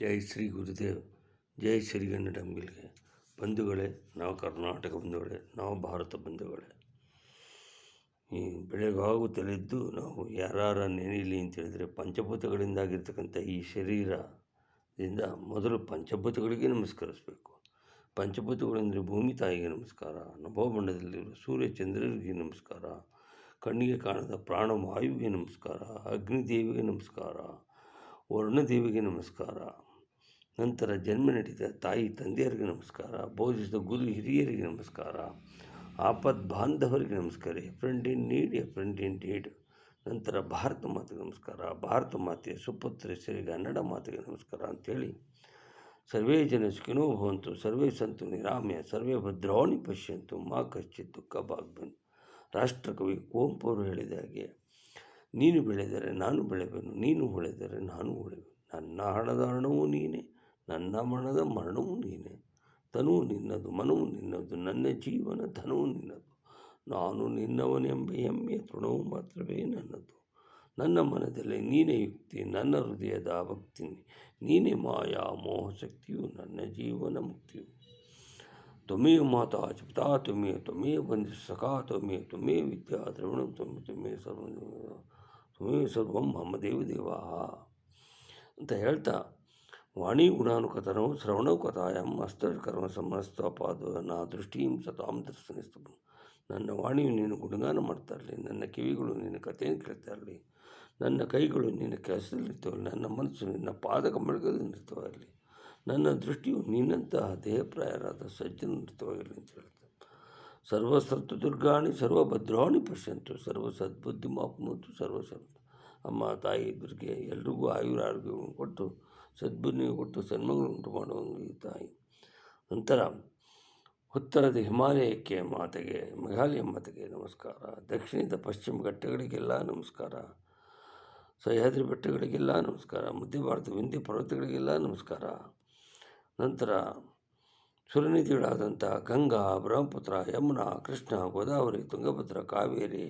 ಜೈ ಶ್ರೀ ಗುರುದೇವ್, ಜೈ ಶ್ರೀಗನ್ನಡಂಬಿಲ್ಗೆ. ಬಂಧುಗಳೇ, ನಾವು ಕರ್ನಾಟಕ ಬಂಧುಗಳೇ, ನಾವು ಭಾರತ ಬಂಧುಗಳೇ. ಈ ಬೆಳಗಾಗುತ್ತಲಿದ್ದು ನಾವು ಯಾರ ನೆನೆಯಲಿ ಅಂತ ಹೇಳಿದರೆ, ಪಂಚಭೂತಗಳಿಂದಾಗಿರ್ತಕ್ಕಂಥ ಈ ಶರೀರದಿಂದ ಮೊದಲು ಪಂಚಭೂತಗಳಿಗೆ ನಮಸ್ಕರಿಸಬೇಕು. ಪಂಚಭೂತಗಳೆಂದರೆ ಭೂಮಿ ತಾಯಿಗೆ ನಮಸ್ಕಾರ, ನಭೋಮಂಡಲದಲ್ಲಿರುವ ಸೂರ್ಯ ಚಂದ್ರರಿಗೆ ನಮಸ್ಕಾರ, ಕಣ್ಣಿಗೆ ಕಾಣದ ಪ್ರಾಣವಾಯುವಿಗೆ ನಮಸ್ಕಾರ, ಅಗ್ನಿದೇವಿಗೆ ನಮಸ್ಕಾರ, ವರ್ಣದೇವಿಗೆ ನಮಸ್ಕಾರ, ನಂತರ ಜನ್ಮ ನೀಡಿದ ತಾಯಿ ತಂದೆಯರಿಗೆ ನಮಸ್ಕಾರ, ಬೋಧಿಸಿದ ಗುರು ಹಿರಿಯರಿಗೆ ನಮಸ್ಕಾರ, ಆಪದ್ ಬಾಂಧವರಿಗೆ ನಮಸ್ಕಾರ, A friend in need, A friend in deed. ನಂತರ ಭಾರತ ಮಾತೆಗೆ ನಮಸ್ಕಾರ, ಭಾರತ ಮಾತೆಯ ಸುಪುತ್ರ ಶ್ರೀಗನ್ನಡ ಮಾತೆಗೆ ನಮಸ್ಕಾರ ಅಂಥೇಳಿ, ಸರ್ವೇ ಜನ ಸುಖಿನೋ ಭವಂತು, ಸರ್ವೇ ಸಂತು ನಿರಾಮ್ಯ, ಸರ್ವೇ ಭದ್ರಾಣಿ ಪಶ್ಯಂತು, ಮಾ ಕಶ್ಚಿತ್ ದುಃಖ ಭಾಗ್ಬಂತು. ರಾಷ್ಟ್ರಕವಿ ಕುವೆಂಪು ಅವರು ಹೇಳಿದ ಹಾಗೆ, ನೀನು ಬೆಳೆದರೆ ನಾನು ಬೆಳೆವೆನು, ನೀನು ಉಳಿದರೆ ನಾನು ಉಳಿವೆನು. ನನ್ನ ಹಣದ ಹಣವೂ ನೀನೆ, ನನ್ನ ಮನದ ಮರಣವೂ ನೀನೆ. ತನುವು ನಿನ್ನದು, ಮನವು ನಿನ್ನದು, ನನ್ನ ಜೀವನ ಧನವು ನಿನ್ನದು. ನಾನು ನಿನ್ನವನೆಂಬ ಹೆಮ್ಮೆಯ ತೃಣವು ಮಾತ್ರವೇ ನನ್ನದು. ನನ್ನ ಮನದಲ್ಲಿ ನೀನೇ ಯುಕ್ತಿ, ನನ್ನ ಹೃದಯದ ಭಕ್ತಿ ನೀನೇ ಮಾಯಾ ಮೋಹಶಕ್ತಿಯು, ನನ್ನ ಜೀವನ ಮುಕ್ತಿಯು. ತ್ವಮೇವ ಮಾತಾ ಚ ಪಿತಾ ತ್ವಮೇವ, ತ್ವಮೇವ ಬಂಧು ಸಖಾ ತ್ವಮೇವ, ತ್ವಮೇವ ವಿದ್ಯಾ ದ್ರವಿಣಂ ತ್ವಮೇವ ಸರ್ವಂ ಮಮ ದೇವದೇವ ಅಂತ ಹೇಳ್ತಾ, ವಾಣಿ ಗುಣಾನುಕಥನವು ಶ್ರವಣವು ಕಥಾಯಂ ಅಸ್ತಕರ್ಮ ಸಮಸ್ತಪಾದನ ದೃಷ್ಟಿಂ ಸತಾಂ ದರ್ಶನಿಸ್ತು. ನನ್ನ ವಾಣಿಯು ನೀನು ಗುಣಗಾನ ಮಾಡ್ತಾ ಇರಲಿ, ನನ್ನ ಕಿವಿಗಳು ನಿನ್ನ ಕಥೆಯನ್ನು ಕೇಳ್ತಾ ಇರಲಿ, ನನ್ನ ಕೈಗಳು ನಿನ್ನ ಕೆಲಸದಲ್ಲಿರ್ತವೆ, ನನ್ನ ಮನಸ್ಸು ನಿನ್ನ ಪಾದ ಕಮಲಗಳಲ್ಲಿ ನೃತ್ಯವಾಗಿರಲಿ, ನನ್ನ ದೃಷ್ಟಿಯು ನಿನ್ನಂತಹ ದೇಹಪ್ರಾಯರಾದ ಸಜ್ಜನ ನೃತ್ಯವಾಗಿರಲಿ ಅಂತ ಹೇಳ್ತಾರೆ. ಸರ್ವಸತ್ತು ದುರ್ಗಾಣಿ ಸರ್ವಭದ್ರಾಣಿ ಪಶ್ಯಂತು, ಸರ್ವ ಸದ್ಬುದ್ಧಿ ಮಾಪ್ನೋತು ಸರ್ವಸತ್. ಅಮ್ಮ ತಾಯಿ ದುರ್ಗೆ ಎಲ್ರಿಗೂ ಆಯುರಾರೋಗ್ಯವನ್ನು ಕೊಟ್ಟು ಸದ್ಬುದ್ಧಿ ಕೊಟ್ಟು ಸನ್ಮಗಳನ್ನು ಉಂಟು ಮಾಡುವ ಈ ತಾಯಿ. ನಂತರ ಉತ್ತರದ ಹಿಮಾಲಯಕ್ಕೆ ಮಾತೆಗೆ, ಮೇಘಾಲಯ ಮಾತೆಗೆ ನಮಸ್ಕಾರ, ದಕ್ಷಿಣದ ಪಶ್ಚಿಮ ಘಟ್ಟಗಳಿಗೆಲ್ಲ ನಮಸ್ಕಾರ, ಸಹ್ಯಾದ್ರಿ ಬೆಟ್ಟಗಳಿಗೆಲ್ಲ ನಮಸ್ಕಾರ, ಮಧ್ಯ ಭಾರತ ವಿಂಧ್ಯ ಪರ್ವತಗಳಿಗೆಲ್ಲ ನಮಸ್ಕಾರ. ನಂತರ ಸುರನದಿಗಳಾದಂಥ ಗಂಗಾ, ಬ್ರಹ್ಮಪುತ್ರ, ಯಮುನಾ, ಕೃಷ್ಣ, ಗೋದಾವರಿ, ತುಂಗಭದ್ರಾ, ಕಾವೇರಿ,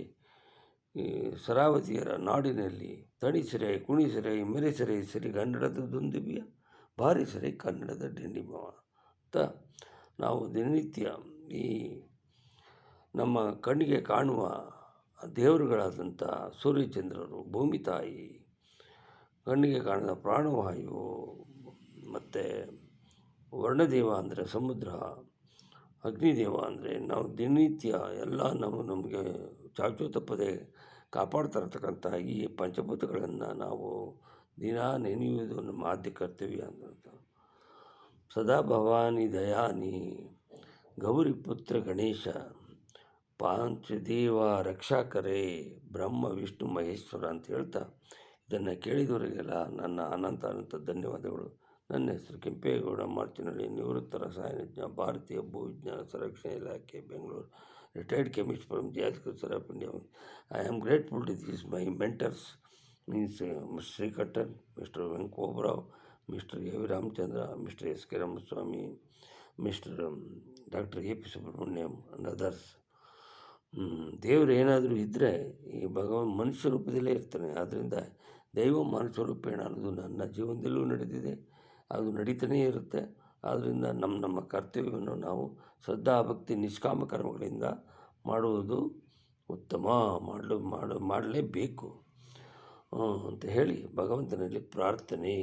ಶರಾವತಿಯರ ನಾಡಿನಲ್ಲಿ ತಣಿಸಿರೆ, ಕುಣಿಸಿರೆ, ಮೆರೆಸಿರೆ ಶ್ರೀಗನ್ನಡದ ದುಂದುಬಿಯ ಬಾರಿಸಿರೆ ಕನ್ನಡದ ಡಿಂಡಿಮವ ಅಂತ ನಾವು ದಿನನಿತ್ಯ ಈ ನಮ್ಮ ಕಣ್ಣಿಗೆ ಕಾಣುವ ದೇವರುಗಳಾದಂಥ ಸೂರ್ಯಚಂದ್ರರು, ಭೂಮಿ ತಾಯಿ, ಕಣ್ಣಿಗೆ ಕಾಣದ ಪ್ರಾಣವಾಯು, ಮತ್ತು ವರ್ಣದೇವ ಅಂದರೆ ಸಮುದ್ರ, ಅಗ್ನಿದೇವ ಅಂದರೆ ನಾವು ದಿನನಿತ್ಯ ಎಲ್ಲ ನಮಗೆ ಚಾಚು ತಪ್ಪದೆ ಕಾಪಾಡ್ತಾ ಇರ್ತಕ್ಕಂಥ ಈ ಪಂಚಭೂತಗಳನ್ನು ನಾವು ದಿನ ನೆನೆಯುವುದು ನಮ್ಮ ಆದ್ಯ ಕರ್ತವ್ಯ ಅಂತ. ಸದಾ ಭವಾನಿ ದಯಾನಿ ಗೌರಿ ಪುತ್ರ ಗಣೇಶ ಪಾಂಚದೇವ ರಕ್ಷಾಕರೇ ಬ್ರಹ್ಮ ವಿಷ್ಣು ಮಹೇಶ್ವರ ಅಂತ ಹೇಳ್ತಾ, ಇದನ್ನು ಕೇಳಿದವರಿಗೆಲ್ಲ ನನ್ನ ಅನಂತ ಧನ್ಯವಾದಗಳು. ನನ್ನ ಹೆಸರು ಕೆಂಪೇಗೌಡ ಮಾರ್ಚಿನಳ್ಳಿ, ನಿವೃತ್ತ ರಸಾಯನಜ್ಞ, ಭಾರತೀಯ ಭೂವಿಜ್ಞಾನ ಸಂರಕ್ಷಣಾ ಇಲಾಖೆ, ಬೆಂಗಳೂರು, ರಿಟೈರ್ಡ್ ಕೆಮಿಸ್ಟ್ ಫ್ರಮ್ ಜಾಸ್ಕರ್ ಸರ್ of India. I am grateful to this my mentors means Srikattan, mister Venkobrao, mister A V Ramachandra, mister S K Ramaswamy, mister doctor A P Subrahmanyam and others. ದೇವರು ಏನಾದರೂ ಇದ್ದರೆ ಈ ಭಗವಾನ್ ಮನುಷ್ಯ ರೂಪದಲ್ಲೇ ಇರ್ತಾನೆ. ಆದ್ದರಿಂದ ದೈವ ಮಾನುಷ ರೂಪೇಣ ಅನ್ನೋದು ನನ್ನ ಜೀವನದಲ್ಲೂ ನಡೆದಿದೆ, ಅದು ನಡೀತಾನೇ ಇರುತ್ತೆ. ಆದ್ದರಿಂದ ನಮ್ಮ ಕರ್ತವ್ಯವನ್ನು ನಾವು ಶ್ರದ್ಧಾ ಭಕ್ತಿ ನಿಷ್ಕಾಮ ಕರ್ಮಗಳಿಂದ ಮಾಡುವುದು ಉತ್ತಮ, ಮಾಡಲೇಬೇಕು ಅಂತ ಹೇಳಿ ಭಗವಂತನಲ್ಲಿ ಪ್ರಾರ್ಥನೆ.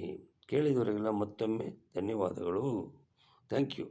ಕೇಳಿದವರಿಗೆಲ್ಲ ಮತ್ತೊಮ್ಮೆ ಧನ್ಯವಾದಗಳು. Thank you.